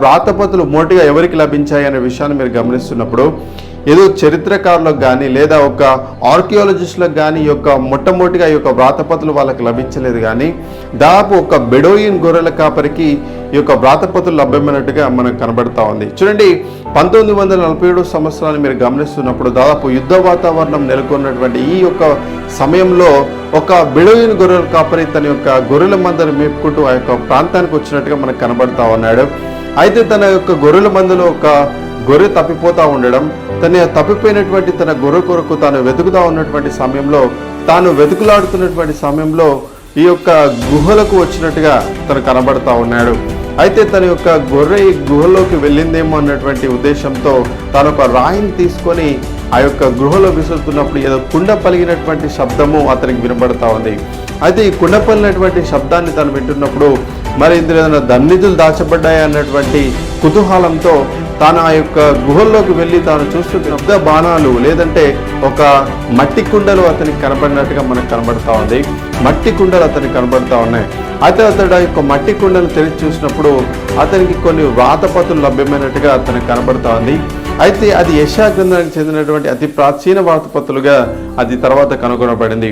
వ్రాతపత్రులు మొదటిగా ఎవరికి లభించాయి అనే విషయాన్ని మీరు గమనిస్తున్నప్పుడు ఏదో చరిత్రకారులకు కానీ లేదా ఒక ఆర్కియాలజిస్టులకు కానీ మొట్టమొదటిగా ఈ యొక్క వ్రాతపత్రులు వాళ్ళకి లభించలేదు. కానీ దాదాపు ఒక బెడోయిన్ గొర్రెల కాపరికి ఈ యొక్క వ్రాతపత్రులు లభ్యమైనట్టుగా మనకు కనబడతా ఉంది. చూడండి, 1947 సంవత్సరాన్ని మీరు గమనిస్తున్నప్పుడు దాదాపు యుద్ధ వాతావరణం నెలకొన్నటువంటి ఈ యొక్క సమయంలో ఒక బెడోయిన్ గొర్రెల కాపరి తన యొక్క గొర్రెల మందను మేపుకుంటూ ఆ యొక్క ప్రాంతానికి వచ్చినట్టుగా మనకు కనబడతా ఉన్నాడు. అయితే తన యొక్క గొర్రెల మందలో ఒక గొర్రె తప్పిపోతూ ఉండడం, తప్పిపోయినటువంటి తన గొర్రె కొరకు తాను వెతుకుతూ ఉన్నటువంటి సమయంలో, తాను వెతుకులాడుతున్నటువంటి సమయంలో ఈ యొక్క గుహలకు వచ్చినట్టుగా తను కనబడతా ఉన్నాడు. అయితే తన యొక్క గొర్రె గుహలోకి వెళ్ళిందేమో అన్నటువంటి ఉద్దేశంతో తాను ఒక రాయిని తీసుకొని ఆ యొక్క గృహలో విసురుతున్నప్పుడు ఏదో కుండ పలిగినటువంటి శబ్దము అతనికి వినబడతా ఉంది. అయితే ఈ కుండ పలిగినటువంటి శబ్దాన్ని తను వింటున్నప్పుడు మరి ఇందులో ఏదైనా ధన్నిధులు దాచబడ్డాయి అన్నటువంటి కుతూహలంతో తాను ఆ యొక్క గుహల్లోకి వెళ్ళి తాను చూస్తున్న శబ్ద బాణాలు లేదంటే ఒక మట్టి కుండలు అతనికి కనబడినట్టుగా మనకు కనబడతా ఉంది. మట్టి కుండలు అతనికి కనబడతా ఉన్నాయి. అయితే అతడు ఆ యొక్క మట్టి కుండలు తెరిచి చూసినప్పుడు అతనికి కొన్ని వ్రాతపత్రులు లభ్యమైనట్టుగా అతనికి కనబడతా ఉంది. అయితే అది యెషయా గ్రంథానికి చెందినటువంటి అతి ప్రాచీన వ్రాతపత్రులుగా అది తర్వాత కనుగొనబడింది.